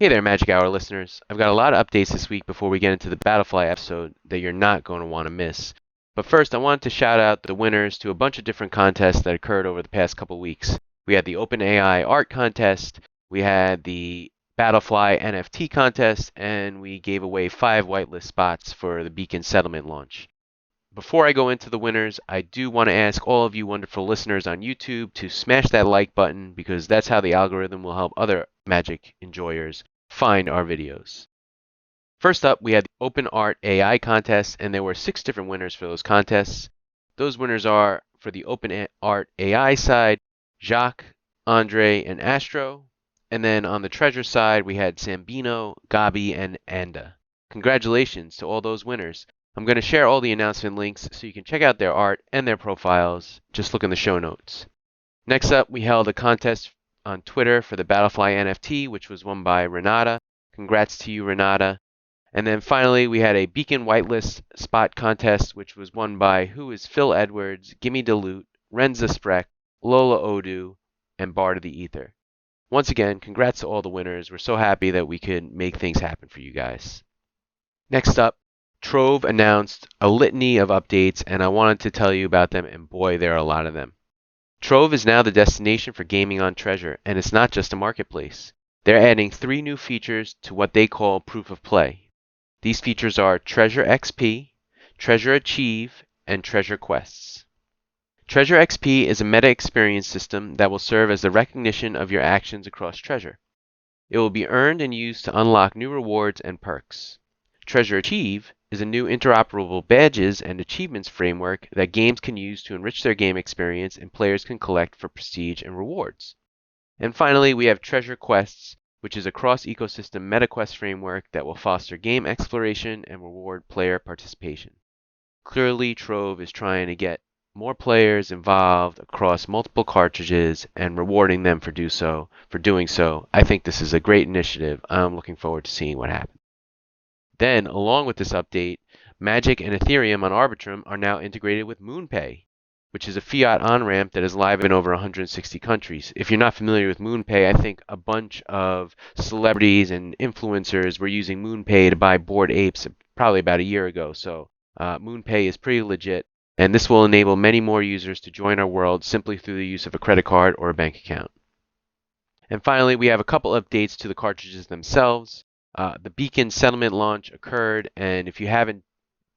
Hey there, Magic Hour listeners. I've got a lot of updates this week before we get into the BattleFly episode that you're not going to want to miss. But first, I wanted to shout out the winners to a bunch of different contests that occurred over the past couple weeks. We had the OpenAI art contest, we had the BattleFly NFT contest, and we gave away 5 whitelist spots for the Beacon settlement launch. Before I go into the winners, I do want to ask all of you wonderful listeners on YouTube to smash that like button because that's how the algorithm will help other Magic enjoyers find our videos. First up, we had the openart AI contest, and there were 6 different winners for those contests. Those winners are, for the openart AI side, Jacques, Andre, and Astro. And then on the treasure side, we had Sambino, Gobbi, and Anda. Congratulations to all those winners. I'm going to share all the announcement links so you can check out their art and their profiles. Just look in the show notes. Next up, we held a contest on Twitter for the BattleFly NFT, which was won by Renata. Congrats to you, Renata. And then finally, we had a Beacon whitelist spot contest, which was won by Who is Phil Edwards, Gimme Dilute, Renza Spreck, Lola Odu, and Bard of the Ether. Once again, congrats to all the winners. We're so happy that we could make things happen for you guys. Next up, Trove announced a litany of updates, and I wanted to tell you about them, and boy, there are a lot of them. Trove is now the destination for gaming on Treasure, and it's not just a marketplace. They're adding 3 new features to what they call Proof of Play. These features are Treasure XP, Treasure Achieve, and Treasure Quests. Treasure XP is a meta experience system that will serve as the recognition of your actions across Treasure. It will be earned and used to unlock new rewards and perks. Treasure Achieve is a new interoperable badges and achievements framework that games can use to enrich their game experience and players can collect for prestige and rewards. And finally, we have Treasure Quests, which is a cross-ecosystem meta-quest framework that will foster game exploration and reward player participation. Clearly, Trove is trying to get more players involved across multiple cartridges and rewarding them for doing so. I think this is a great initiative. I'm looking forward to seeing what happens. Then, along with this update, Magic and Ethereum on Arbitrum are now integrated with MoonPay, which is a fiat on-ramp that is live in over 160 countries. If you're not familiar with MoonPay, I think a bunch of celebrities and influencers were using MoonPay to buy Bored Apes probably about a year ago. So MoonPay is pretty legit, and this will enable many more users to join our world simply through the use of a credit card or a bank account. And finally, we have a couple updates to the cartridges themselves. The Beacon settlement launch occurred, and if you haven't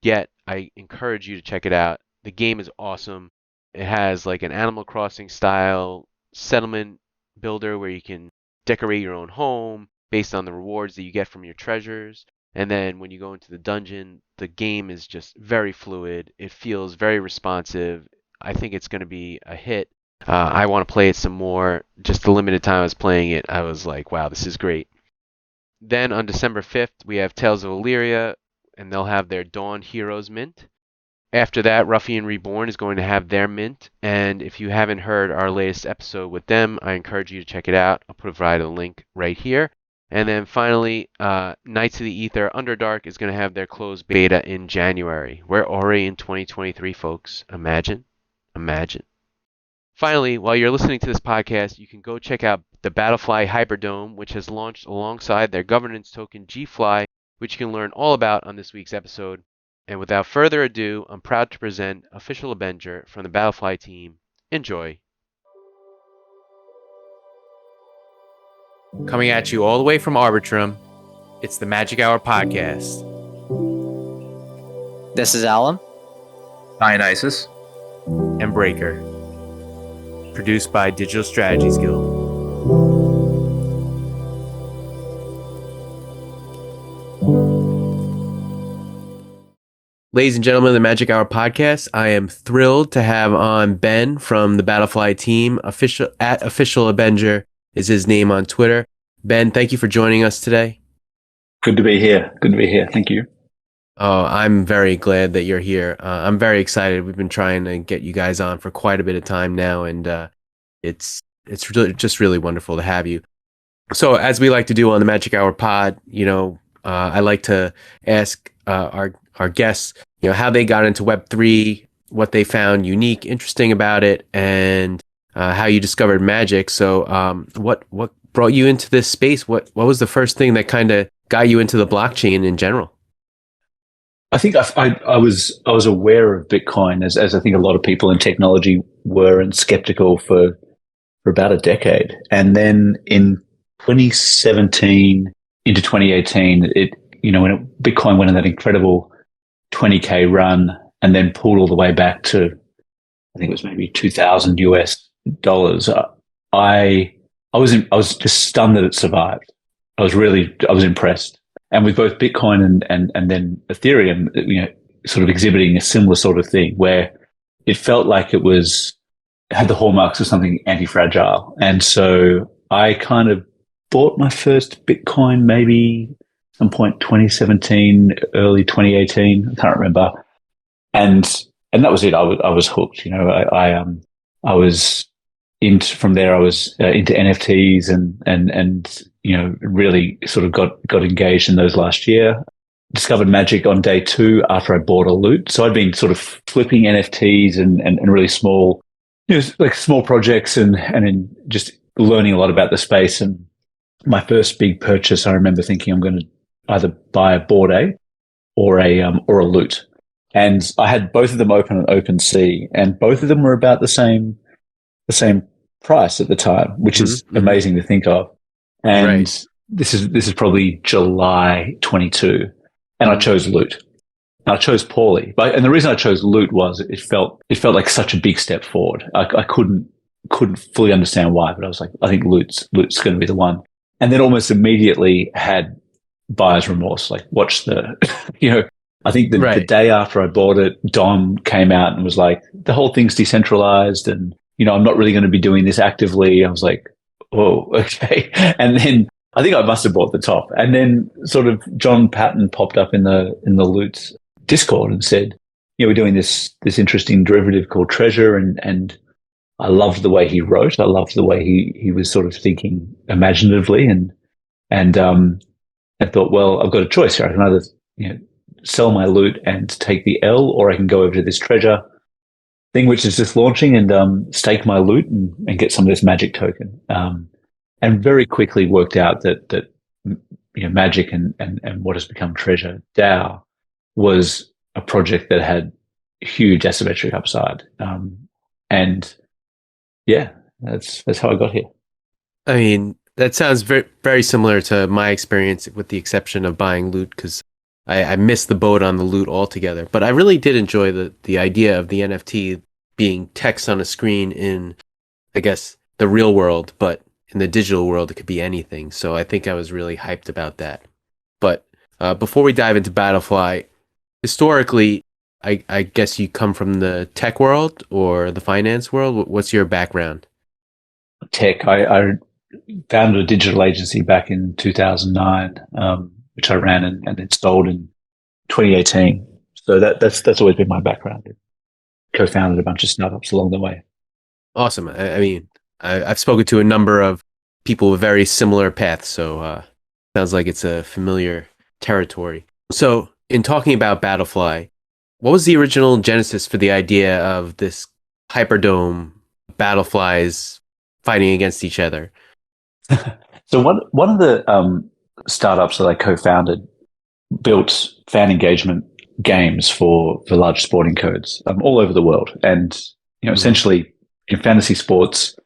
yet, I encourage you to check it out. The game is awesome. It has like an Animal Crossing style settlement builder where you can decorate your own home based on the rewards that you get from your treasures. And then when you go into the dungeon, the game is just very fluid. It feels very responsive. I think it's going to be a hit. I want to play it some more. Just the limited time I was playing it, I was like, wow, this is great. Then on December 5th, we have Tales of Illyria, and they'll have their Dawn Heroes mint. After that, Ruffian Reborn is going to have their mint, and if you haven't heard our latest episode with them, I encourage you to check it out. I'll provide a link right here. And then finally, Knights of the Ether Underdark is going to have their closed beta in January. We're already in 2023, folks. Imagine. Finally, while you're listening to this podcast, you can go check out the BattleFly Hyperdome, which has launched alongside their governance token GFly, which you can learn all about on this week's episode. And without further ado, I'm proud to present Official Avenger from the BattleFly team. Enjoy. Coming at you all the way from Arbitrum, it's the Magic Hour Podcast. This is Alan. Dionysus. And Braiker. Produced by Digital Strategies Guild. Ladies and gentlemen of the Magic Hour Podcast, I am thrilled to have on Ben from the BattleFly team. Official ABENGER is his name on Twitter. Ben, thank you for joining us today. Good to be here. Thank you. Oh, I'm very glad that you're here. I'm very excited. We've been trying to get you guys on for quite a bit of time now, and it's really, just really wonderful to have you. So, as we like to do on the Magic Hour Pod, I like to ask our guests, how they got into Web3, what they found unique, interesting about it, and how you discovered Magic. So, what brought you into this space? What was the first thing that kind of got you into the blockchain in general? I think I was aware of Bitcoin as I think a lot of people in technology were, and skeptical for about a decade. And then in 2017 into 2018, when Bitcoin went on that incredible 20K run and then pulled all the way back to, I think it was maybe 2000 US dollars. I was just stunned that it survived. I was impressed. And with both Bitcoin and then Ethereum, sort of exhibiting a similar sort of thing where it felt like it had the hallmarks of something anti-fragile. And so I kind of bought my first Bitcoin maybe some point 2017, early 2018. I can't remember. And that was it. I was hooked. I was from there. I was into NFTs and really sort of got engaged in those last year. Discovered magic on day 2 after I bought a loot. So I'd been sort of flipping NFTs and really small, like small projects and in just learning a lot about the space. And my first big purchase, I remember thinking I'm going to either buy a Bored Ape or a loot. And I had both of them open on OpenSea, and both of them were about the same price at the time, which is amazing to think of. And this is probably July 22, and I chose loot. And I chose poorly, and the reason I chose loot was it felt like such a big step forward. I couldn't fully understand why, but I was like, I think loot's going to be the one. And then almost immediately had buyer's remorse. Like, watch the, I think the day after I bought it, Dom came out and was like, the whole thing's decentralized, and I'm not really going to be doing this actively. I was like, oh, okay. And then I think I must have bought the top. And then sort of John Patton popped up in the Loot Discord and said, we're doing this interesting derivative called Treasure, and I loved the way he wrote. I loved the way he was sort of thinking imaginatively, and I thought, well, I've got a choice here. I can either sell my loot and take the L, or I can go over to this Treasure thing which is just launching and stake my loot and get some of this magic token. And very quickly worked out that magic and what has become Treasure DAO was a project that had huge asymmetric upside. And yeah, that's how I got here. I mean, that sounds very, very similar to my experience, with the exception of buying loot, because I missed the boat on the loot altogether. But I really did enjoy the idea of the NFT being text on a screen in, I guess, the real world, but in the digital world, it could be anything. So I think I was really hyped about that. But before we dive into BattleFly, historically, I guess you come from the tech world or the finance world. What's your background? Tech. I founded a digital agency back in 2009, which I ran and installed in 2018. So that's always been my background. Co-founded a bunch of startups along the way. Awesome. I mean, I've spoken to a number of people with very similar paths, so sounds like it's a familiar territory. So in talking about BattleFly, what was the original genesis for the idea of this Hyperdome Battleflies fighting against each other? So one of the startups that I co-founded built fan engagement games for large sporting codes all over the world, and essentially in fantasy sports,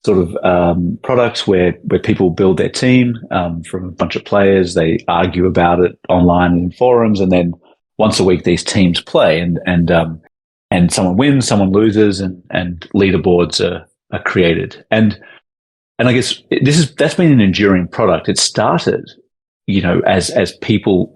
sort of products where people build their team from a bunch of players. They argue about it online and in forums, and then once a week these teams play, and someone wins, someone loses, and leaderboards are created. And I guess that's been an enduring product. It started, as people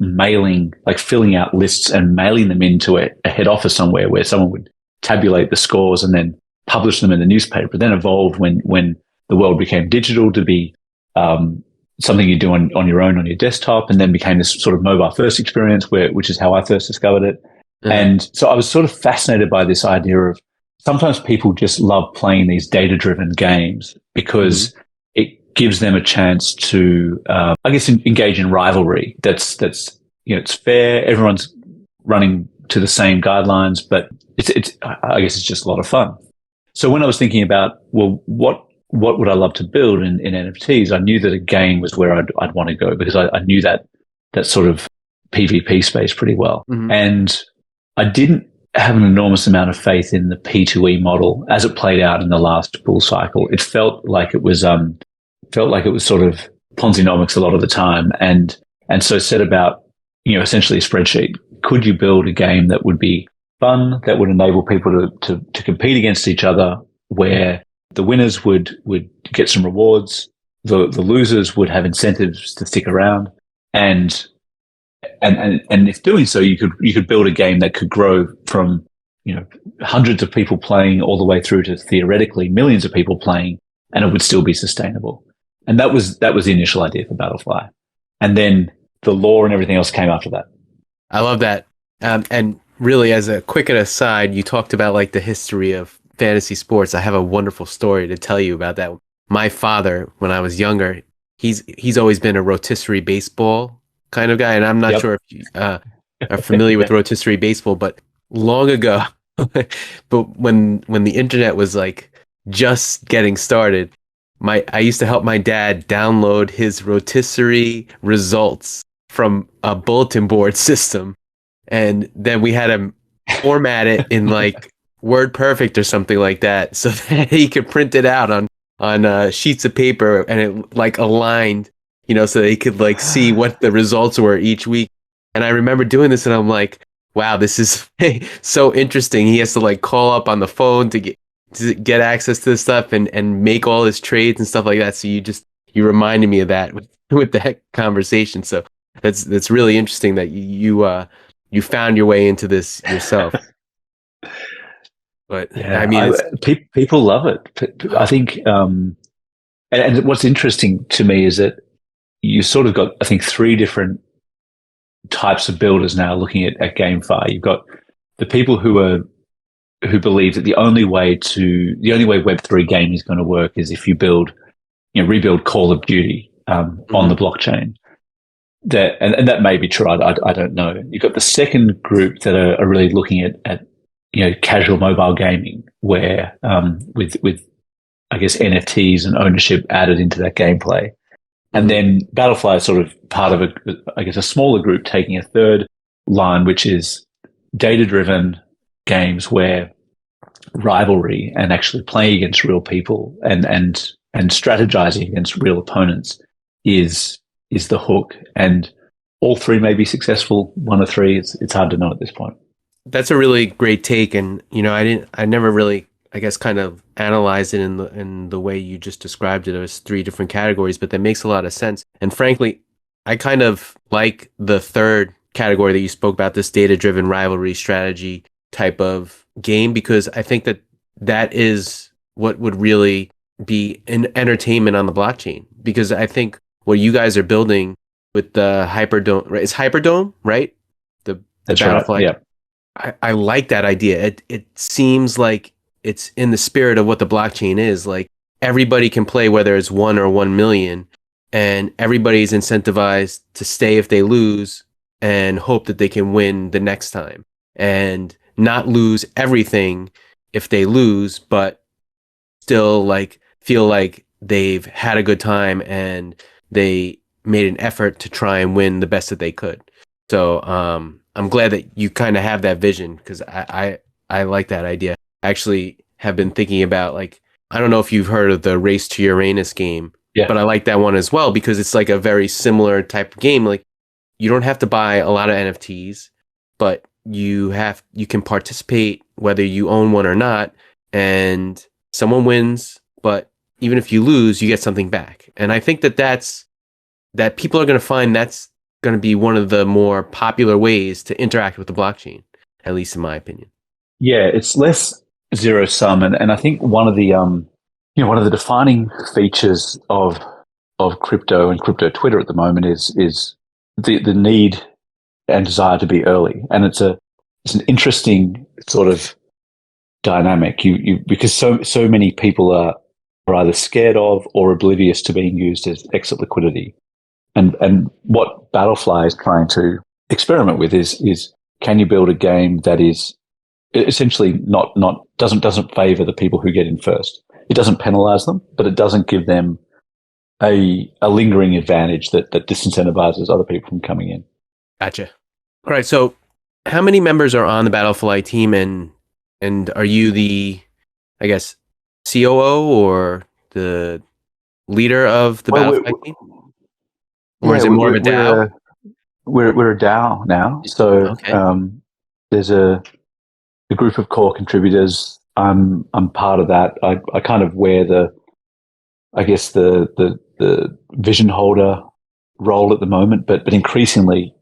filling out lists and mailing them into a head office somewhere where someone would tabulate the scores and then publish them in the newspaper. Then evolved when the world became digital to be something you do on your own on your desktop, and then became this sort of mobile first experience which is how I first discovered it. Mm. And so I was sort of fascinated by this idea of sometimes people just love playing these data-driven games because it gives them a chance to, engage in rivalry. That's it's fair. Everyone's running to the same guidelines, but I guess it's just a lot of fun. So when I was thinking about, well, what what would I love to build in NFTs, I knew that a game was where I'd want to go, because I knew that sort of PvP space pretty well. Mm-hmm. And I didn't have an enormous amount of faith in the P2E model as it played out in the last bull cycle. It felt like it was sort of Ponzi-nomics a lot of the time. And so set about, essentially a spreadsheet. Could you build a game that would be fun, that would enable people to compete against each other, where the winners would get some rewards, the losers would have incentives to stick around, and if doing so, you could build a game that could grow from hundreds of people playing all the way through to theoretically millions of people playing, and it would still be sustainable. And that was the initial idea for BattleFly, and then the lore and everything else came after that. I love that. And really, as a quick aside, you talked about like the history of fantasy sports. I have a wonderful story to tell you about that. My father, when I was younger, he's always been a rotisserie baseball kind of guy, and I'm not sure if you are familiar with rotisserie baseball, but long ago, but when the internet was like just getting started, I used to help my dad download his rotisserie results from a bulletin board system, and then we had him format it in like WordPerfect or something like that, so that he could print it out on sheets of paper, and it like aligned, so that he could like see what the results were each week. And I remember doing this, and I'm like, wow, this is so interesting. He has to like call up on the phone to get access to this stuff and make all his trades and stuff like that. So you reminded me of that with that conversation. So that's really interesting that you found your way into this yourself. But yeah, I mean, people love it. I think, and what's interesting to me is that you sort of got, I think, three different types of builders now looking at GameFi. You've got the people who believe that the only way Web3 game is going to work is if you rebuild Call of Duty on the blockchain. And that may be true. I don't know. You've got the second group that are really looking at casual mobile gaming, where with I guess NFTs and ownership added into that gameplay. And then BattleFly is sort of part of a smaller group taking a third line, which is data-driven games where rivalry and actually playing against real people and strategizing against real opponents is the hook. And all three may be successful. One or three, it's hard to know at this point. That's a really great take, and I never really, I guess, kind of analyzed it in the way you just described it as three different categories, but that makes a lot of sense. And frankly, I kind of like the third category that you spoke about, this data-driven rivalry strategy type of game, because I think that is what would really be an entertainment on the blockchain. Because I think what you guys are building with the Hyperdome, right? It's Hyperdome, right? That's BattleFly. right. Yeah. I like that idea. It seems like it's in the spirit of what the blockchain is. Like, everybody can play, whether it's 1 or 1 million, and everybody's incentivized to stay if they lose and hope that they can win the next time, and not lose everything if they lose, but still like feel like they've had a good time and they made an effort to try and win the best that they could. So I'm glad that you kind of have that vision, because I like that idea. I actually have been thinking about, like, I don't know if you've heard of the Race to Uranus game, but I like that one as well, because it's like a very similar type of game. Like, you don't have to buy a lot of NFTs, but you can participate whether you own one or not, and someone wins, but even if you lose, you get something back. And I think that people are going to find that's going to be one of the more popular ways to interact with the blockchain, at least in my opinion. Yeah, it's less zero sum, and I think one of the defining features of crypto and crypto Twitter at the moment is the need and desire to be early, and it's an interesting sort of dynamic. You because so many people are either scared of or oblivious to being used as exit liquidity. And what BattleFly is trying to experiment with is can you build a game that is essentially not doesn't favor the people who get in first? it doesn't penalize them, but it doesn't give them a lingering advantage that disincentivizes other people from coming in. Gotcha. All right. So how many members are on the BattleFly team, and are you the, I guess, COO or the leader of the BattleFly team? Or is it more of a DAO? We're a DAO now. So Okay. there's a group of core contributors. I'm part of that. I kind of wear the vision holder role at the moment, but increasingly,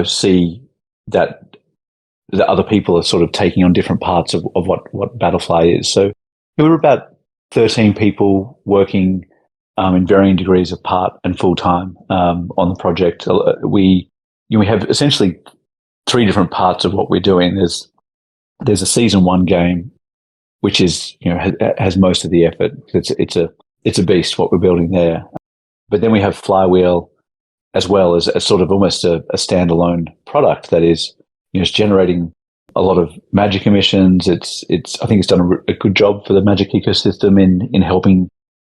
see that the other people are sort of taking on different parts of what BattleFly is. So we're about 13 people working in varying degrees of part and full time on the project. We have essentially 3 different parts of what we're doing. There's a season 1 game, which is has most of the effort. It's a beast what we're building there. But then we have Flywheel as well as sort of almost a standalone product that is it's generating a lot of Magic emissions. I think it's done a good job for the Magic ecosystem in helping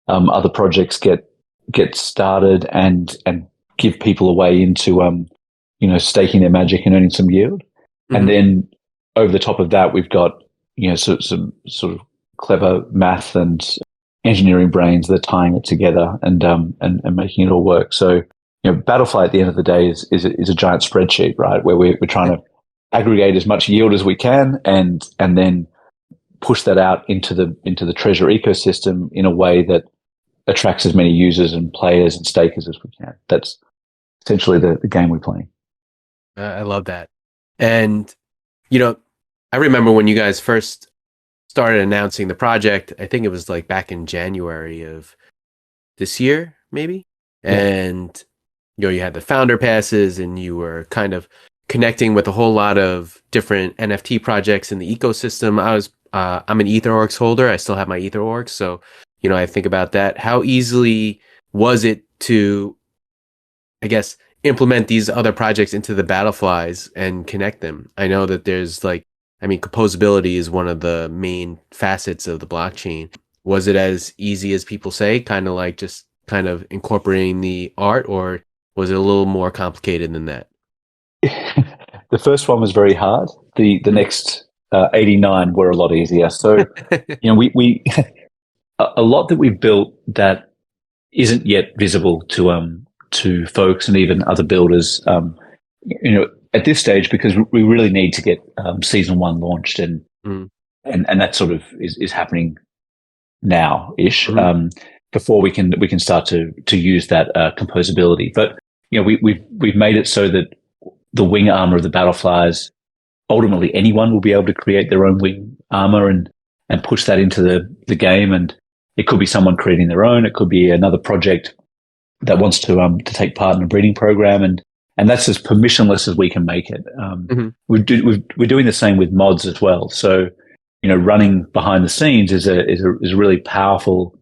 other projects get started and give people a way into staking their Magic and earning some yield. Mm-hmm. And then over the top of that, we've got some sort of clever math and engineering brains that are tying it together and making it all work. So BattleFly at the end of the day is a giant spreadsheet, right? Where we're trying to aggregate as much yield as we can and then push that out into the treasure ecosystem in a way that attracts as many users and players and stakers as we can. That's essentially the game we're playing. I love that. And, I remember when you guys first started announcing the project, I think it was like back in January of this year, maybe. Yeah. And, you had the founder passes and you were kind of connecting with a whole lot of different NFT projects in the ecosystem. I'm an EtherOrcs holder. I still have my EtherOrcs. So, I think about that. How easily was it to, I guess, implement these other projects into the BattleFlies and connect them? I know that there's composability is one of the main facets of the blockchain. Was it as easy as people say, kind of incorporating the art, or was it a little more complicated than that? The first one was very hard. The next 89 were a lot easier. So, we a lot that we've built that isn't yet visible to folks and even other builders, at this stage, because we really need to get season 1 launched and that sort of is happening now-ish, before we can start to use that composability. But we've made it so that the wing armor of the BattleFlies, ultimately anyone will be able to create their own wing armor and push that into the game. And it could be someone creating their own. It could be another project that wants to take part in a breeding program, and that's as permissionless as we can make it. We're doing the same with mods as well. So, running behind the scenes is a really powerful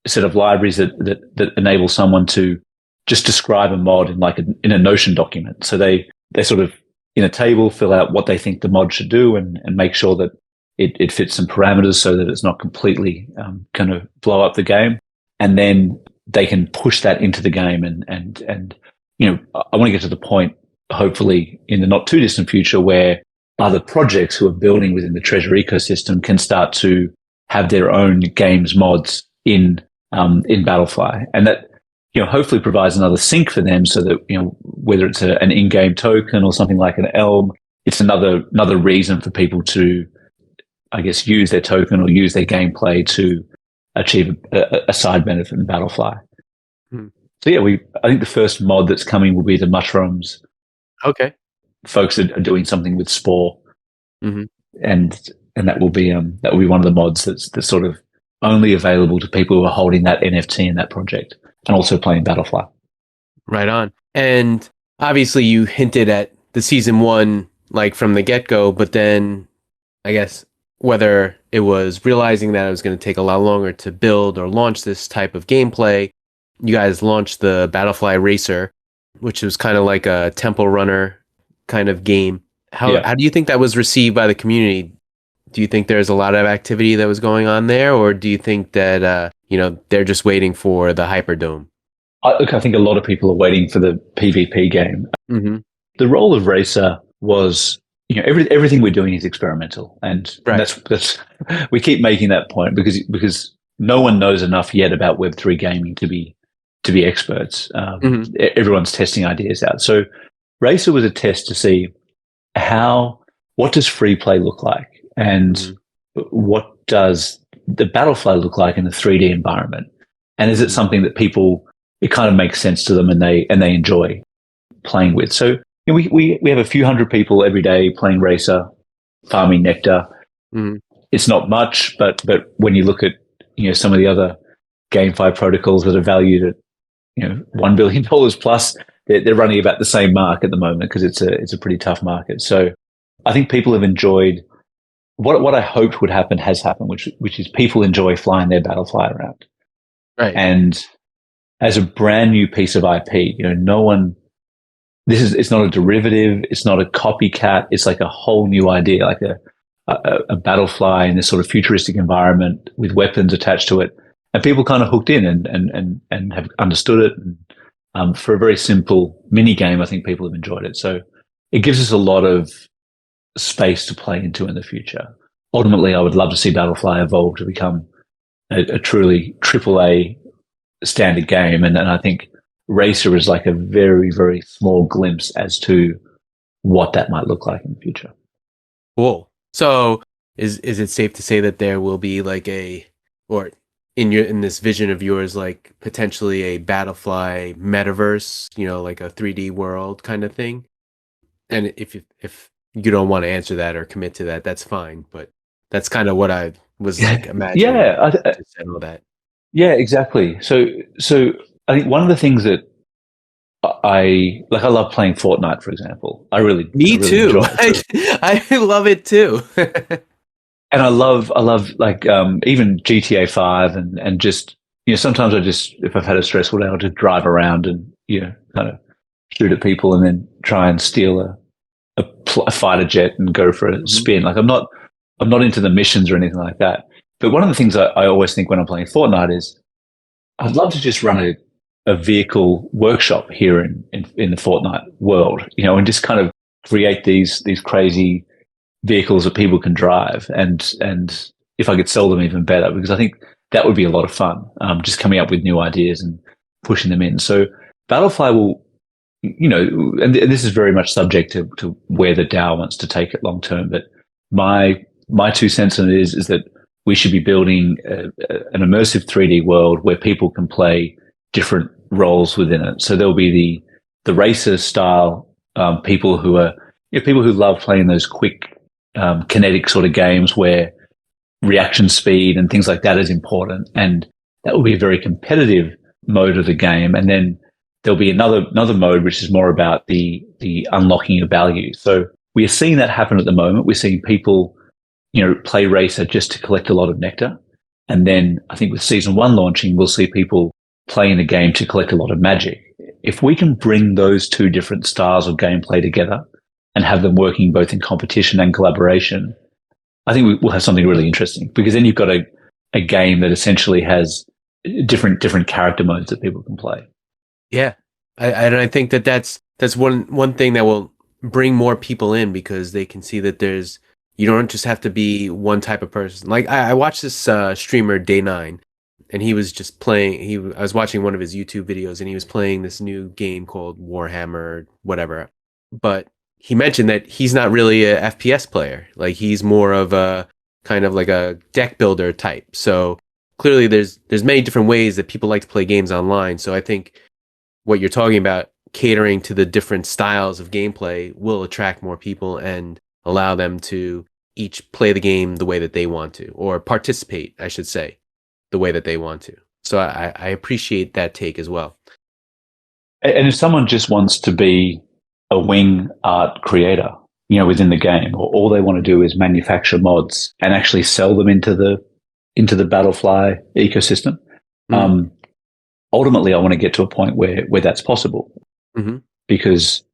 set of libraries that enable someone to just describe a mod in a Notion document. So they sort of in a table fill out what they think the mod should do and make sure that it fits some parameters so that it's not completely going to blow up the game. And then they can push that into the game and I want to get to the point, hopefully in the not too distant future, where other projects who are building within the Treasure ecosystem can start to have their own games mods in BattleFly, and that hopefully provides another sink for them, so that whether it's an in-game token or something like an Elm, it's another reason for people to, I guess, use their token or use their gameplay to achieve a side benefit in BattleFly. So I think the first mod that's coming will be the mushrooms. Okay. Folks are doing something with Spore, and that will be one of the mods that's sort of only available to people who are holding that NFT in that project and also playing BattleFly. Right on. And obviously, you hinted at the season 1 from the get-go, but then I guess whether it was realizing that it was going to take a lot longer to build or launch this type of gameplay, you guys launched the BattleFly Racer, which was kind of like a temple runner kind of game. How do you think that was received by the community? Do you think there's a lot of activity that was going on there, or do you think that they're just waiting for the Hyperdome? I think a lot of people are waiting for the PvP game. Mm-hmm. The role of Racer was, everything we're doing is experimental, and Right. that's we keep making that point because no one knows enough yet about Web3 gaming to be experts. Everyone's testing ideas out. So Racer was a test to see what does free play look like, and what does the BattleFly look like in a 3D environment, and is it something that it kind of makes sense to them and they enjoy playing with. So we have a few hundred people every day playing Racer, farming nectar. It's not much, but when you look at some of the other GameFi protocols that are valued at $1 billion plus, they're running about the same mark at the moment because it's a pretty tough market. So I think people have enjoyed what I hoped would happen has happened, which is people enjoy flying their BattleFly around. Right. And as a brand new piece of IP, no one. It's not a derivative. It's not a copycat. It's like a whole new idea, like a BattleFly in this sort of futuristic environment with weapons attached to it, and people kind of hooked in and have understood it. And, for a very simple mini game, I think people have enjoyed it. So it gives us a lot of space to play into in the future. Ultimately, I would love to see BattleFly evolve to become a truly AAA standard game, and I think Racer is like a very, very small glimpse as to what that might look like in the future. Cool. So is it safe to say that there will be like in this vision of yours, like potentially a BattleFly metaverse, like a 3D world kind of thing? And if you don't want to answer that or commit to that, that's fine. But that's kind of what I was like imagining. Yeah, and all that. Yeah, exactly. So I think one of the things that I love playing Fortnite, for example. Me too. Enjoy it. I love it too. And I love even GTA 5 and just, sometimes if I've had a stressful day, I'll just drive around and, kind of shoot at people and then try and steal a fighter jet and go for a spin. Like I'm not into the missions or anything like that. But one of the things I always think when I'm playing Fortnite is I'd love to just run a vehicle workshop here in the Fortnite world, and just kind of create these crazy vehicles that people can drive, and if I could sell them even better, because I think that would be a lot of fun. Just coming up with new ideas and pushing them in. So BattleFly will, and this is very much subject to where the DAO wants to take it long term. But my 2 cents on it is that we should be building an immersive 3D world where people can play different roles within it. So there'll be the racer style people who are people who love playing those quick kinetic sort of games where reaction speed and things like that is important, and that will be a very competitive mode of the game. And then there'll be another mode which is more about the unlocking of value. So we are seeing that happen at the moment. We're seeing people play racer just to collect a lot of nectar, and then I think with season 1 launching, we'll see people playing the game to collect a lot of magic. If we can bring those two different styles of gameplay together and have them working both in competition and collaboration, I think we'll have something really interesting, because then you've got a game that essentially has different character modes that people can play. Yeah. I think that's one thing that will bring more people in, because they can see that you don't just have to be one type of person. Like I watched this streamer Day9, and he was just playing. I was watching one of his YouTube videos, and he was playing this new game called Warhammer, whatever. But he mentioned that he's not really a FPS player. Like he's more of a kind of like a deck builder type. So clearly, there's many different ways that people like to play games online. So I think what you're talking about, catering to the different styles of gameplay, will attract more people and allow them to each play the game the way that they want to, or participate, I should say, the way that they want to. So I appreciate that take as well. And if someone just wants to be a wing art creator, within the game, or all they want to do is manufacture mods and actually sell them into the BattleFly ecosystem, ultimately I want to get to a point where that's possible, because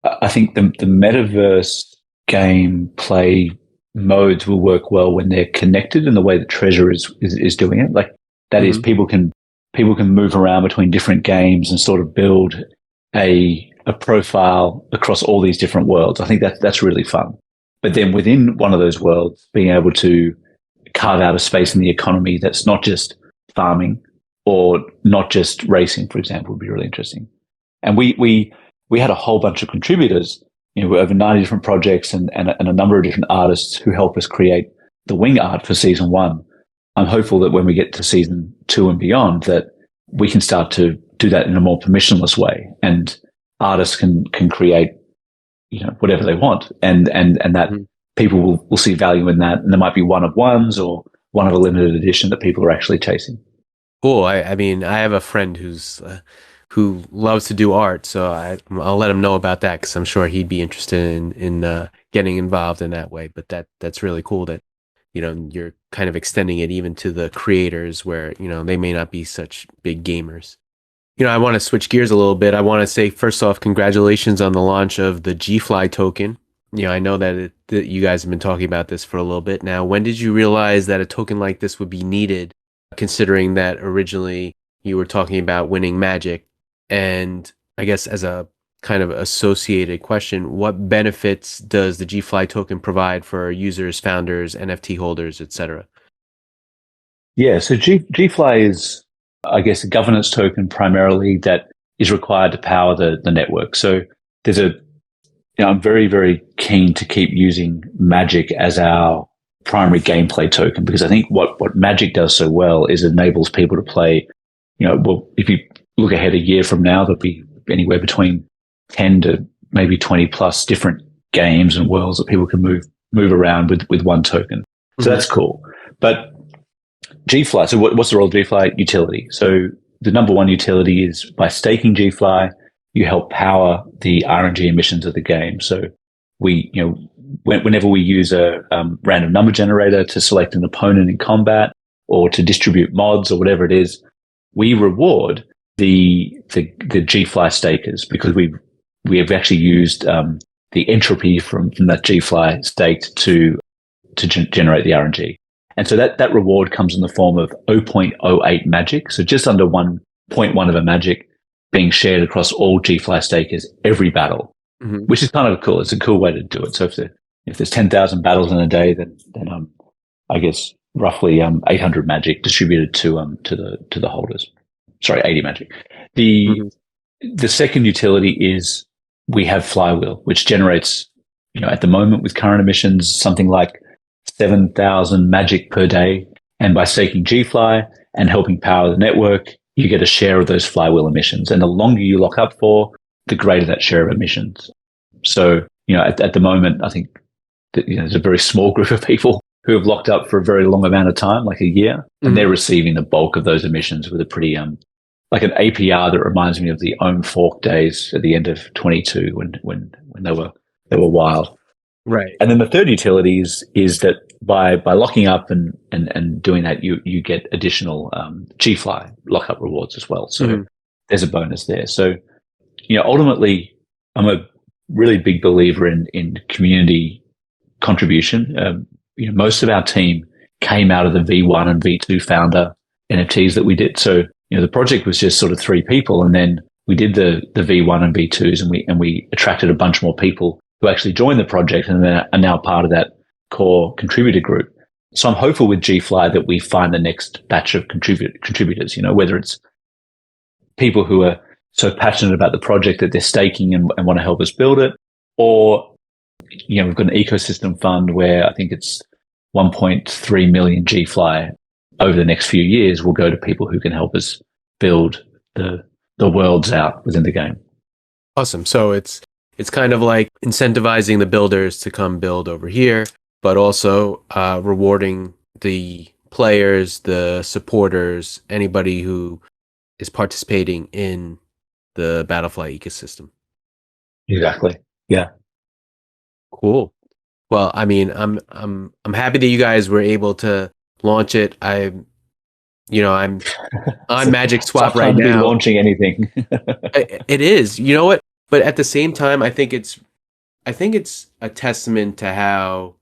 I think the metaverse gameplay modes will work well when they're connected in the way that Treasure is doing it. Like that is people can move around between different games and sort of build a profile across all these different worlds. I think that's really fun. But then within one of those worlds, being able to carve out a space in the economy that's not just farming or not just racing, for example, would be really interesting. And we had a whole bunch of contributors, over 90 different projects and a number of different artists who help us create the wing art for season 1. I'm hopeful that when we get to season 2 and beyond, that we can start to do that in a more permissionless way, and artists can create, whatever they want, and that people will see value in that, and there might be one of ones or one of a limited edition that people are actually chasing. Cool. I mean, I have a friend who loves to do art, so I'll let him know about that, because I'm sure he'd be interested in getting involved in that way. But that's really cool that you're kind of extending it even to the creators where they may not be such big gamers. I want to switch gears a little bit. I want to say, first off, congratulations on the launch of the G-Fly token. I know that you guys have been talking about this for a little bit now. When did you realize that a token like this would be needed, considering that originally you were talking about winning Magic? And I guess as a kind of associated question, what benefits does the G-Fly token provide for users, founders, NFT holders, etc.? Yeah, so G-Fly is, I guess, a governance token primarily that is required to power the network. So there's I'm very, very keen to keep using Magic as our primary gameplay token, because I think what Magic does so well is it enables people to play, if you look ahead a year from now, there'll be anywhere between 10 to maybe 20 plus different games and worlds that people can move around with one token. So that's cool. But G-Fly, so what's the role of G-Fly? Utility. So the number one utility is by staking G-Fly, you help power the RNG emissions of the game. So whenever we use a random number generator to select an opponent in combat or to distribute mods or whatever it is, we reward the G-Fly stakers, because we have actually used the entropy from that G-Fly staked to generate the RNG. And so that reward comes in the form of 0.08 magic, so just under 1.1 of a magic being shared across all G-Fly stakers every battle, which is kind of cool. It's a cool way to do it. So if there's 10,000 battles in a day, then I guess roughly 800 magic distributed to the holders. Sorry, 80 magic. The second utility is we have Flywheel, which generates, at the moment with current emissions, something like 7,000 magic per day. And by staking G-Fly and helping power the network, you get a share of those Flywheel emissions. And the longer you lock up for, the greater that share of emissions. So, at the moment, I think that, there's a very small group of people who have locked up for a very long amount of time, like a year, and they're receiving the bulk of those emissions with a pretty, like an APR that reminds me of the Ohm Fork days at the end of 22 when they were wild. Right. And then the third utility is that by locking up and doing that, you get additional G-Fly lockup rewards as well. So there's a bonus there. So, ultimately, I'm a really big believer in community contribution. Most of our team came out of the V1 and V2 founder NFTs that we did. So, the project was just sort of 3 people, and then we did the V1 and V2s, and we attracted a bunch more people who actually joined the project and then are now part of that core contributor group. So I'm hopeful with G-Fly that we find the next batch of contributors, whether it's people who are so passionate about the project that they're staking and want to help us build it, or, we've got an ecosystem fund where I think it's 1.3 million G-Fly over the next few years will go to people who can help us build the worlds out within the game. Awesome. So it's kind of like incentivizing the builders to come build over here, but also rewarding the players, the supporters, anybody who is participating in the BattleFly ecosystem. Exactly. Yeah. Cool. Well, I mean, I'm happy that you guys were able to launch it. I'm on Magic Swap right now. To be launching anything. It is. You know what? But at the same time, I think it's a testament to how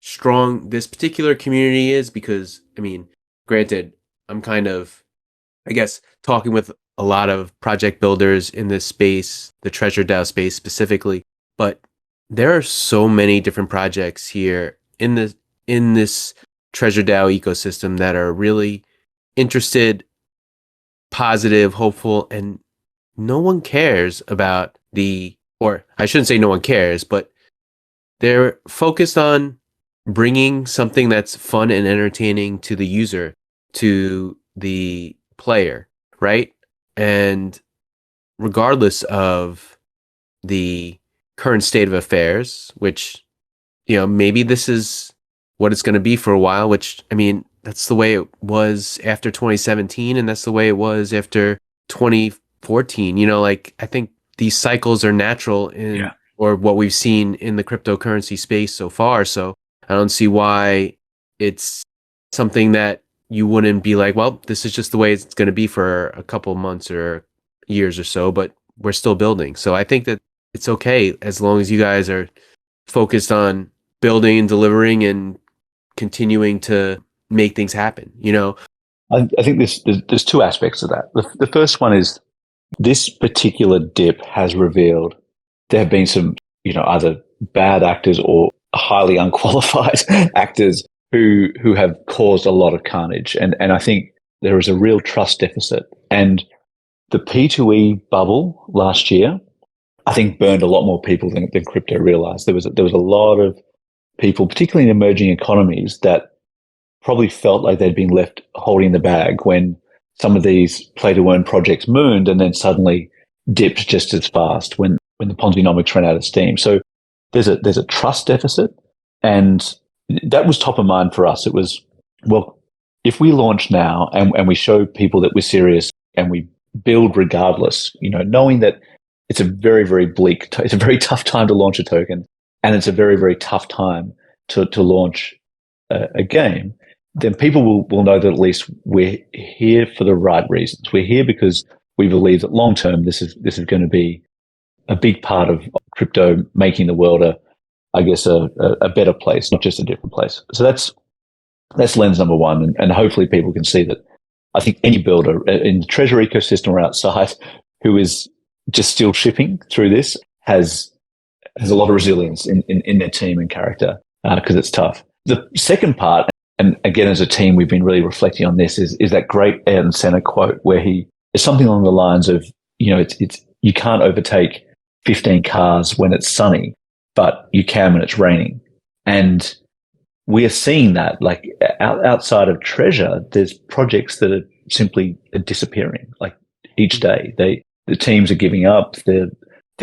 strong this particular community is, because I mean, granted, I'm kind of, I guess, talking with a lot of project builders in this space, the Treasure DAO space specifically, but there are so many different projects here in this Treasure DAO ecosystem that are really interested, positive, hopeful, and no one cares about or I shouldn't say no one cares, but they're focused on bringing something that's fun and entertaining to the user, to the player, right? And regardless of the current state of affairs, which, maybe this is what it's going to be for a while, which, I mean, that's the way it was after 2017, and that's the way it was after 2014. I think these cycles are natural or what we've seen in the cryptocurrency space so far. So I don't see why it's something that you wouldn't be like, well, this is just the way it's going to be for a couple months or years or so, but we're still building. So I think that it's okay as long as you guys are focused on building and delivering and continuing to make things happen, I think there's two aspects of that. The first one is this particular dip has revealed there have been some, either bad actors or highly unqualified actors who have caused a lot of carnage. And I think there is a real trust deficit. And the P2E bubble last year, I think, burned a lot more people than crypto realized. There was a lot of people, particularly in emerging economies, that probably felt like they'd been left holding the bag when some of these play-to-earn projects mooned and then suddenly dipped just as fast when the Ponzi-nomics ran out of steam. So there's a trust deficit, and that was top of mind for us. It was, well, if we launch now and we show people that we're serious and we build regardless, knowing that it's a very, very it's a very tough time to launch a token, and it's a very, very tough time to launch a game, then people will know that at least we're here for the right reasons. We're here because we believe that long term this is going to be a big part of crypto making the world a better place, not just a different place. So that's lens number one, and hopefully people can see that. I think any builder in the Treasure ecosystem or outside who is just still shipping through this has a lot of resilience in their team and character, because it's tough. The second part, and again, as a team, we've been really reflecting on this, is that great Ayrton Senna quote where he is something along the lines of, it's you can't overtake 15 cars when it's sunny, but you can when it's raining. And we are seeing that, like, outside of Treasure, there's projects that are simply disappearing. Like, each day, the teams are giving up, the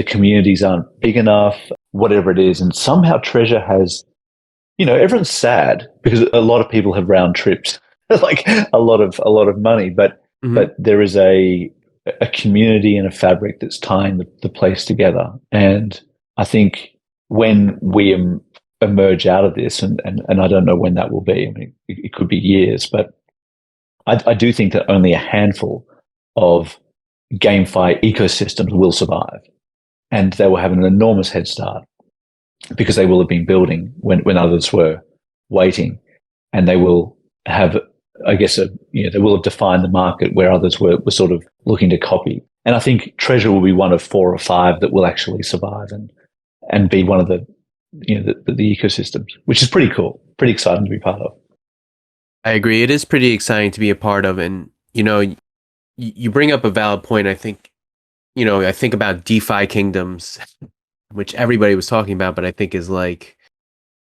communities aren't big enough, whatever it is. And somehow Treasure has, everyone's sad because a lot of people have round trips, like a lot of money, but there is a community and a fabric that's tying the place together. And I think when we emerge out of this, and I don't know when that will be, I mean, it could be years, but I do think that only a handful of GameFi ecosystems will survive, and they will have an enormous head start because they will have been building when others were waiting, and they will have, I guess, they will have defined the market where others were sort of looking to copy. And I think Treasure will be one of 4 or 5 that will actually survive and be one of the ecosystems, which is pretty cool, pretty exciting to be part of. I agree. It is pretty exciting to be a part of. And, you bring up a valid point. I think, I think about DeFi kingdoms, which everybody was talking about, but I think is like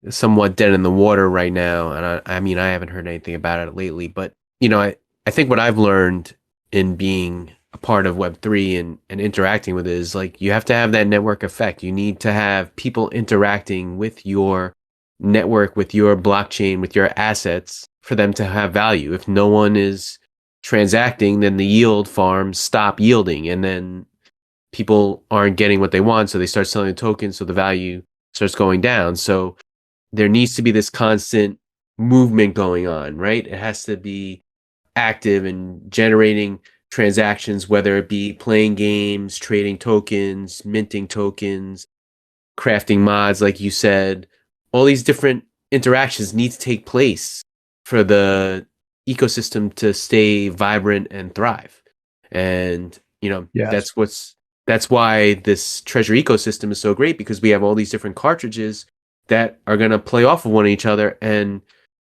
somewhat dead in the water right now. And I mean, I haven't heard anything about it lately, but, I think what I've learned in being a part of Web3 and interacting with it is, like, you have to have that network effect. You need to have people interacting with your network, with your blockchain, with your assets for them to have value. If no one is transacting, then the yield farms stop yielding, and then people aren't getting what they want, so they start selling the tokens, so the value starts going down. So there needs to be this constant movement going on, right? It has to be active and generating transactions, whether it be playing games, trading tokens, minting tokens, crafting mods, like you said, all these different interactions need to take place for the ecosystem to stay vibrant and thrive. And, Yes. that's why this treasure ecosystem is so great, because we have all these different cartridges that are going to play off of one each other and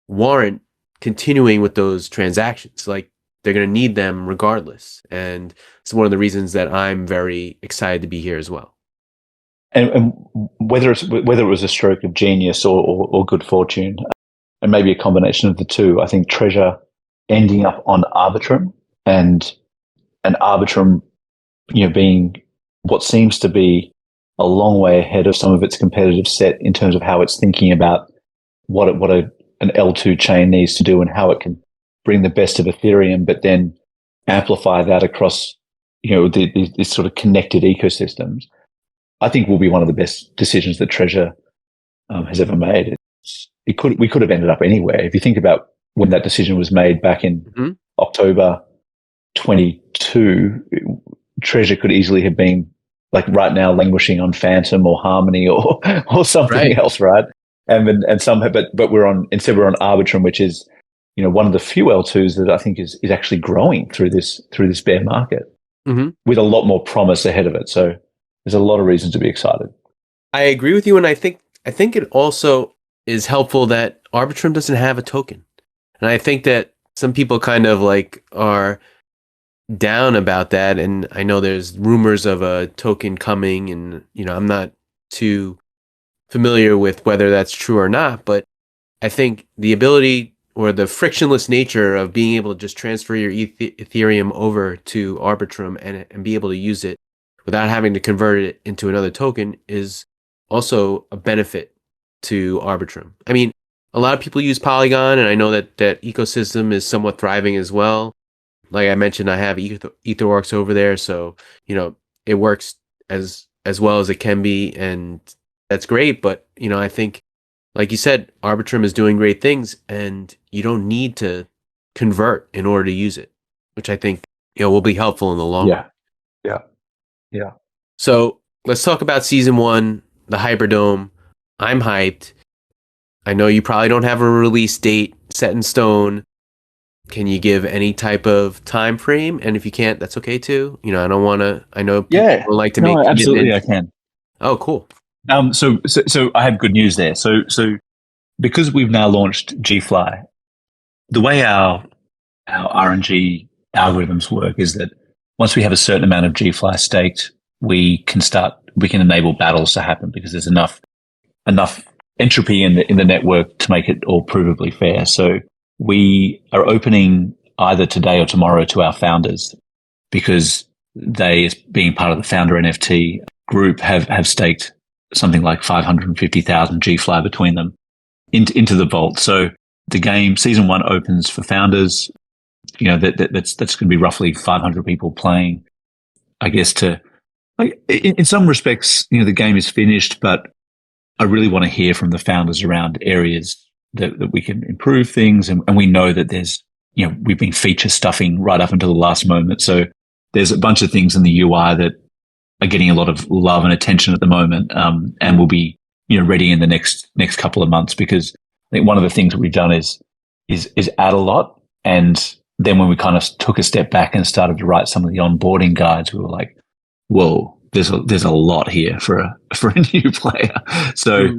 warrant continuing with those transactions. Like, they're going to need them regardless. And it's one of the reasons that I'm very excited to be here as well. And whether it was a stroke of genius or good fortune, and maybe a combination of the two, I think Treasure ending up on Arbitrum, and Arbitrum, being what seems to be a long way ahead of some of its competitive set in terms of how it's thinking about what an L2 chain needs to do and how it can bring the best of Ethereum, but then amplify that across, these sort of connected ecosystems. I think will be one of the best decisions that Treasure has ever made. We could have ended up anywhere. If you think about when that decision was made back in October 22, Treasure could easily have been like right now languishing on Phantom or Harmony or something else, right? But we're on Arbitrum, which is one of the few L2s that I think is actually growing through this bear market with a lot more promise ahead of it. So there's a lot of reason to be excited. I agree with you, and I think it also is helpful that Arbitrum doesn't have a token. And I think that some people kind of like are down about that, and I know there's rumors of a token coming, and I'm not too familiar with whether that's true or not, but I think the ability or the frictionless nature of being able to just transfer your Ethereum over to Arbitrum and be able to use it without having to convert it into another token is also a benefit to Arbitrum. I mean, a lot of people use Polygon, and I know that ecosystem is somewhat thriving as well. Like I mentioned, I have EtherWorks over there, so it works as well as it can be, and that's great. But I think, like you said, Arbitrum is doing great things, and you don't need to convert in order to use it, which I think will be helpful in the long run. Yeah. So let's talk about season 1, the Hyperdome. I'm hyped. I know you probably don't have a release date set in stone. Can you give any type of time frame? And if you can't, that's okay too. I don't want to. I know people like to make. Absolutely, I can. Oh, cool. So I have good news there. So because we've now launched GFly, the way our RNG algorithms work is that once we have a certain amount of GFly staked, we can enable battles to happen because there's enough entropy in the network to make it all provably fair. So we are opening either today or tomorrow to our founders, because they, as being part of the founder NFT group, have staked something like 550,000 GFly between them into the vault. So the game season 1 opens for founders. That's going to be roughly 500 people playing. I guess in some respects, the game is finished, but I really want to hear from the founders around areas that we can improve things. And we know that there's, we've been feature stuffing right up until the last moment. So there's a bunch of things in the UI that are getting a lot of love and attention at the moment. And will be, ready in the next couple of months, because I think one of the things that we've done is add a lot. And then when we kind of took a step back and started to write some of the onboarding guides, we were like, whoa, there's a lot here for a new player. So,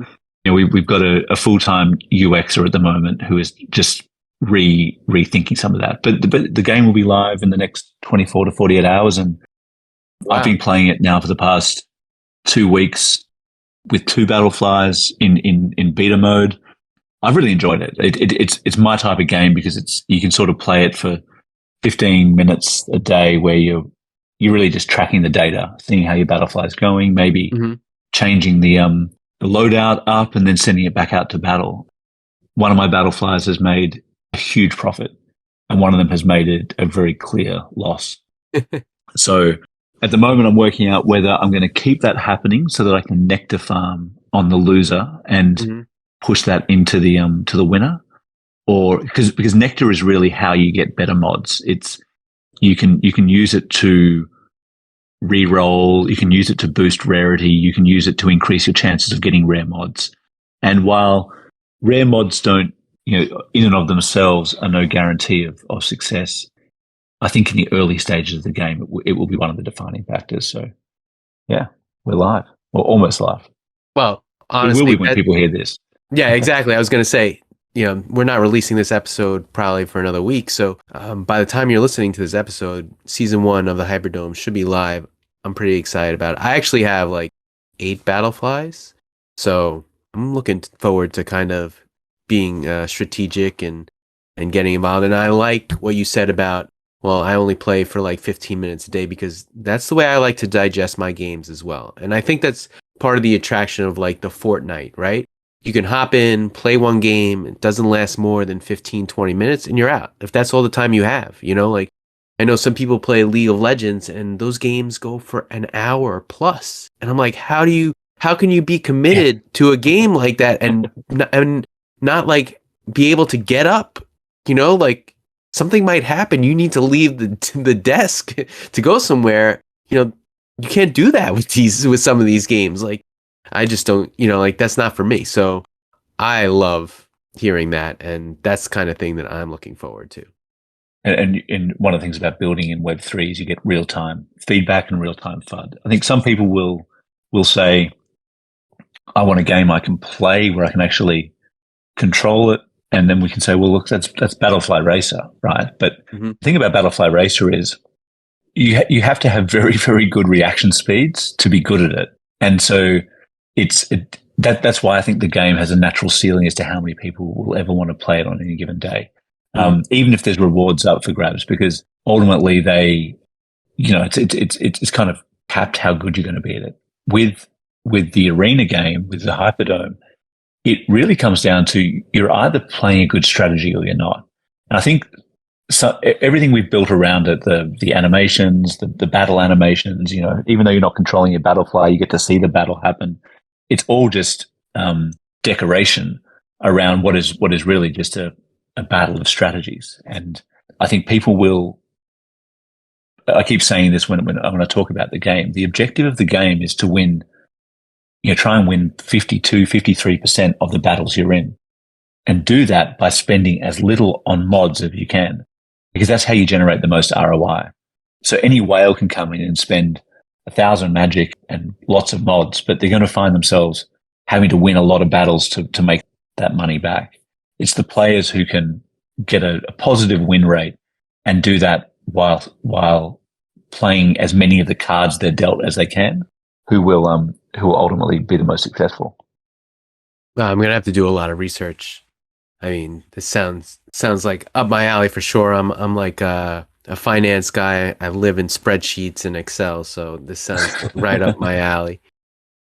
we've got a full-time UXer at the moment who is just rethinking some of that. But the game will be live in the next 24 to 48 hours. And I've been playing it now for the past 2 weeks with 2 BattleFlies in beta mode. I've really enjoyed it. It's my type of game because you can sort of play it for 15 minutes a day where you're really just tracking the data, seeing how your BattleFly is going, maybe changing the loadout up and then sending it back out to battle. One of my BattleFlies has made a huge profit, and one of them has made a very clear loss. So at the moment, I'm working out whether I'm going to keep that happening so that I can nectar farm on the loser and push that into the winner, or because nectar is really how you get better mods. It's you can use it to re-roll, you can use it to boost rarity, you can use it to increase your chances of getting rare mods. And while rare mods don't, in and of themselves are no guarantee of success. I think in the early stages of the game, it will be one of the defining factors. So, yeah, we're live. We're almost live. Well, We will honestly, be when people hear this. yeah, exactly. I was going to say, we're not releasing this episode probably for another week. So by the time you're listening to this episode, season 1 of the Hyperdome should be live. I'm pretty excited about it. I actually have like 8 BattleFlies. So I'm looking forward to kind of being strategic and getting involved. And I like what you said about, well, I only play for like 15 minutes a day, because that's the way I like to digest my games as well. And I think that's part of the attraction of like the Fortnite, right? You can hop in, play one game, it doesn't last more than 15, 20 minutes, and you're out. If that's all the time you have, like I know some people play League of Legends and those games go for an hour plus. And I'm like, how can you be committed to a game like that and not like be able to get up, like something might happen. You need to leave the desk to go somewhere. You can't do that with some of these games. Like, I just don't, like that's not for me. So I love hearing that. And that's the kind of thing that I'm looking forward to. And one of the things about building in Web3 is you get real-time feedback and real-time FUD. I think some people will say, I want a game I can play where I can actually control it. And then we can say, well, look, that's BattleFly Racer, right? But the thing about BattleFly Racer is you have to have very, very good reaction speeds to be good at it. And so that's why I think the game has a natural ceiling as to how many people will ever want to play it on any given day. Even if there's rewards up for grabs, because ultimately it's kind of capped how good you're going to be at it. With the arena game, with the Hyperdome, it really comes down to you're either playing a good strategy or you're not. And I think everything we've built around it, the animations, the battle animations, even though you're not controlling your BattleFly, you get to see the battle happen. It's all just decoration around what is really just a battle of strategies. And I think people will, I keep saying this when I talk about the game, the objective of the game is to win, try and win 52, 53% of the battles you're in, and do that by spending as little on mods as you can, because that's how you generate the most ROI. So any whale can come in and spend 1,000 magic and lots of mods, but they're going to find themselves having to win a lot of battles to make that money back. It's the players who can get a positive win rate and do that while playing as many of the cards they're dealt as they can, who will ultimately be the most successful. I'm gonna have to do a lot of research. I mean, this sounds like up my alley for sure. I'm like a finance guy. I live in spreadsheets and Excel, so this sounds right up my alley.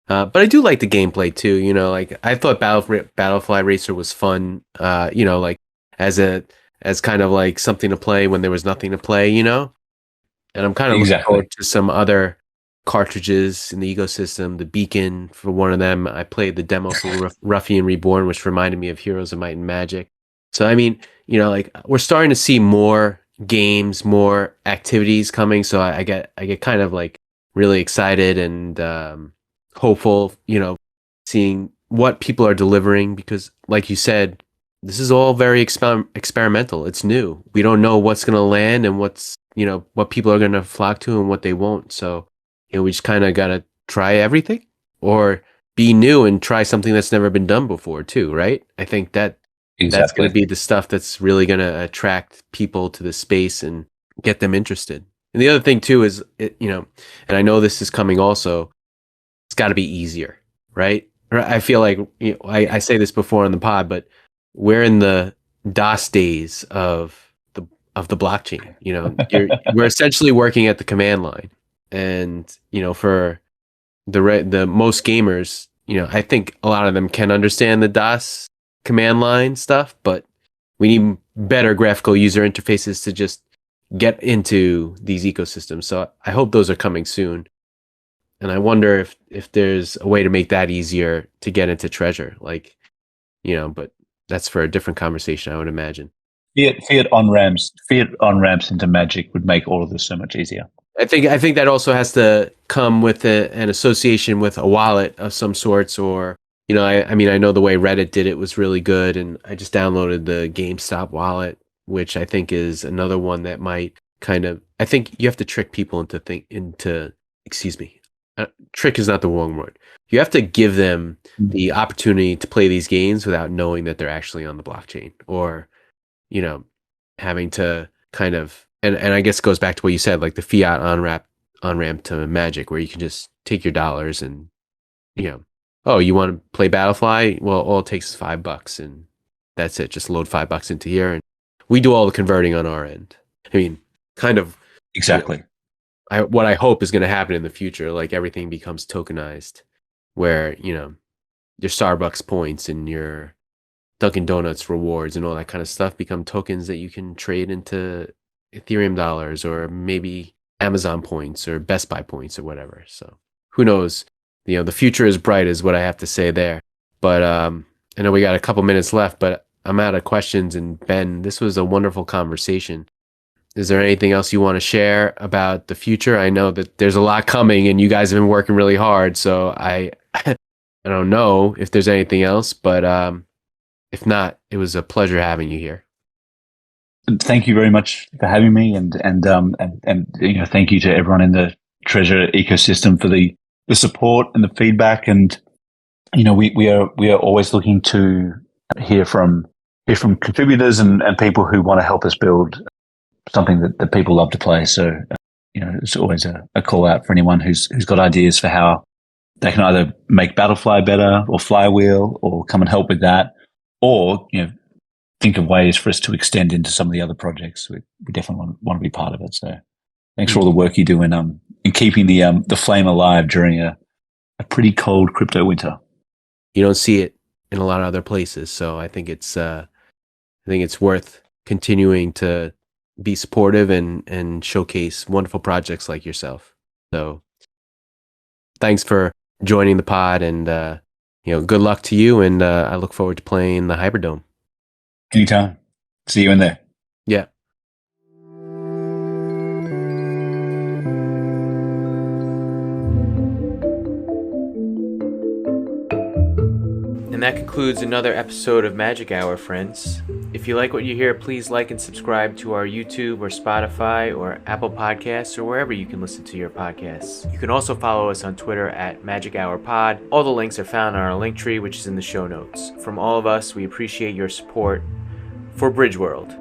But I do like the gameplay too. Like I thought BattleFly Racer was fun. Like as kind of like something to play when there was nothing to play. And I'm kind of looking forward to some other cartridges in the ecosystem. The Beacon for one of them. I played the demo for Ruffian Reborn, which reminded me of Heroes of Might and Magic. So I mean, like we're starting to see more games, more activities coming. So I get kind of like really excited and hopeful, seeing what people are delivering, because like you said, this is all very experimental. It's new. We don't know what's going to land and what people are going to flock to and what they won't. So, we just kind of got to try everything or be new and try something that's never been done before too, right? I think that's going to be the stuff that's really going to attract people to the space and get them interested. And the other thing too is, and I know this is coming also, it's got to be easier, right? I feel like I say this before on the pod, but we're in the DOS days of the blockchain. We're essentially working at the command line, and for the most gamers, I think a lot of them can understand the DOS command line stuff, but we need better graphical user interfaces to just get into these ecosystems. So I hope those are coming soon. And I wonder if there's a way to make that easier to get into Treasure, but that's for a different conversation, I would imagine. Fiat on ramps into Magic would make all of this so much easier. I think that also has to come with an association with a wallet of some sorts, or I mean, I know the way Reddit did it was really good, and I just downloaded the GameStop wallet, which I think is another one that might I think you have to trick people excuse me, trick is not the wrong word. You have to give them the opportunity to play these games without knowing that they're actually on the blockchain, or, having to and I guess it goes back to what you said, like the fiat on-ramp to Magic, where you can just take your dollars and, oh, you want to play BattleFly? Well, all it takes is $5 and that's it. Just load $5 into here and we do all the converting on our end. I mean, exactly. What I hope is going to happen in the future, like everything becomes tokenized, where, your Starbucks points and your Dunkin' Donuts rewards and all that kind of stuff become tokens that you can trade into Ethereum dollars, or maybe Amazon points or Best Buy points or whatever. So who knows? The future is bright is what I have to say there. But I know we got a couple minutes left, but I'm out of questions. And Ben, this was a wonderful conversation. Is there anything else you want to share about the future? I know that there's a lot coming and you guys have been working really hard. So I don't know if there's anything else, but if not, it was a pleasure having you here. Thank you very much for having me, and thank you to everyone in the Treasure ecosystem for the support and the feedback. And we are always looking to hear from contributors and people who want to help us build something that people love to play. So it's always a call out for anyone who's got ideas for how they can either make BattleFly better, or Flywheel, or come and help with that, or think of ways for us to extend into some of the other projects. We definitely want to be part of it. So thanks for all the work you do in keeping the flame alive during a pretty cold crypto winter. You don't see it in a lot of other places, so I think it's worth continuing to be supportive and showcase wonderful projects like yourself. So thanks for joining the pod, and good luck to you, and I look forward to playing the Hyperdome. Anytime. See you in there. Yeah. And that concludes another episode of Magic Hour, friends. If you like what you hear, please like and subscribe to our YouTube or Spotify or Apple Podcasts, or wherever you can listen to your podcasts. You can also follow us on Twitter at Magic Hour Pod. All the links are found on our link tree, which is in the show notes. From all of us, we appreciate your support for Bridge World.